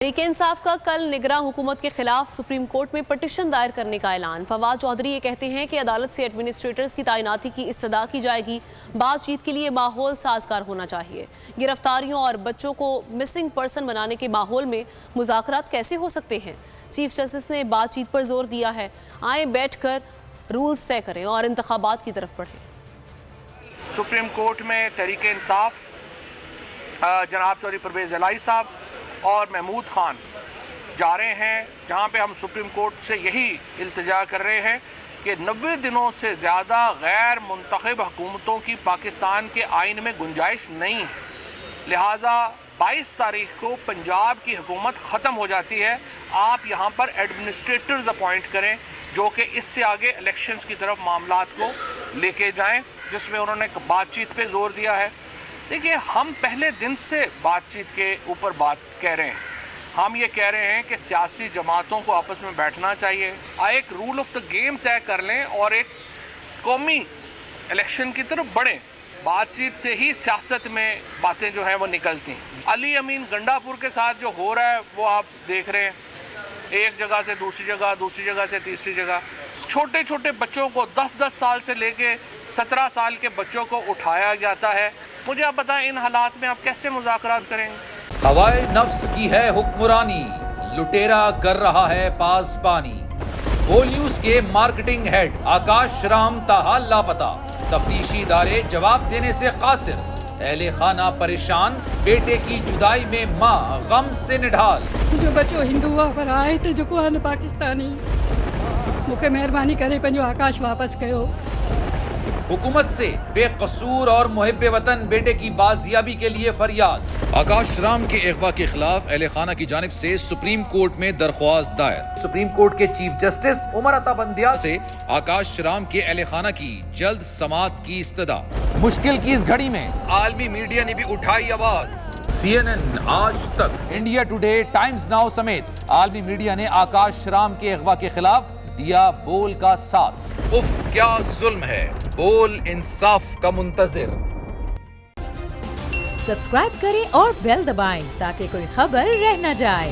तहरीक इंसाफ का कल निगरां हुकूमत के खिलाफ सुप्रीम कोर्ट में पटिशन दायर करने का ऐलान। फवाद चौधरी ये कहते हैं कि अदालत से एडमिनिस्ट्रेटर्स की तैनाती की इस्तदा की जाएगी। बातचीत के लिए माहौल साजगार होना चाहिए। गिरफ्तारियों और बच्चों को मिसिंग पर्सन बनाने के माहौल में मुज़ाकरात कैसे हो सकते हैं? चीफ जस्टिस ने बातचीत पर जोर दिया है। आए बैठ कर रूल्स तय करें और इंतखाबात की तरफ बढ़ें। सुप्रीम कोर्ट में तहरीक इंसाफ जनाब चौधरी परवेज़ इलाही साहब और महमूद खान जा रहे हैं, जहां पे हम सुप्रीम कोर्ट से यही इल्तिजा कर रहे हैं कि 90 दिनों से ज़्यादा गैर मुंतखब हुकूमतों की पाकिस्तान के आइन में गुंजाइश नहीं है। लिहाजा 22 तारीख को पंजाब की हुकूमत ख़त्म हो जाती है। आप यहाँ पर एडमिनिस्ट्रेटर्स अपॉइंट करें जो कि इससे आगे इलेक्शंस की तरफ मामलात को लेके जाएं, जिसमें उन्होंने बातचीत पे जोर दिया है। देखिए, हम पहले दिन से बातचीत के ऊपर बात कह रहे हैं। हम ये कह रहे हैं कि सियासी जमातों को आपस में बैठना चाहिए, एक रूल ऑफ द गेम तय कर लें और एक कौमी इलेक्शन की तरफ बढ़ें। बातचीत से ही सियासत में बातें जो हैं वो निकलती हैं। अली अमीन गंडापुर के साथ जो हो रहा है वो आप देख रहे हैं, एक जगह से दूसरी जगह, दूसरी जगह से तीसरी जगह। छोटे छोटे बच्चों को 10-10 साल से लेके 17 साल के बच्चों को उठाया जाता है। मुझे आप बताएं, इन हालात में आप कैसे मुज़ाकरात करेंगे? हवाए नफ्स की है हुक्मरानी, लुटेरा कर रहा है पासबानी। बोल न्यूज के मार्केटिंग हेड आकाश राम ताहाल लापता, तफ्तीशी इदारे जवाब देने से कासिर। अहले खाना परेशान, बेटे की जुदाई में माँ गम से निढाल। जो बच्चो हिंदू पर आए थे जो को पाकिस्तानी, मुझे मेहरबानी करे पंहिंजो आकाश वापस कयो। हुकूमत से बेकसूर और मुहिब्बे वतन बेटे की बाजियाबी के लिए फरियाद। आकाश राम के अगवा के खिलाफ अहले खाना की जानिब से सुप्रीम कोर्ट में दरख्वास्त दायर। सुप्रीम कोर्ट के चीफ जस्टिस उमर अता बंदियाल से आकाश राम के अहले खाना की जल्द समाअत की इस्तदा। मुश्किल की इस घड़ी में आलमी मीडिया ने भी उठाई आवाज। CNN, आज तक, इंडिया टुडे, टाइम्स नाउ समेत आलमी मीडिया ने आकाश राम के अगवा के खिलाफ दिया बोल का साथ। उफ, क्या जुल्म है, बोल इंसाफ का मुंतजिर। सब्सक्राइब करें और बेल दबाएं ताकि कोई खबर रह न जाए।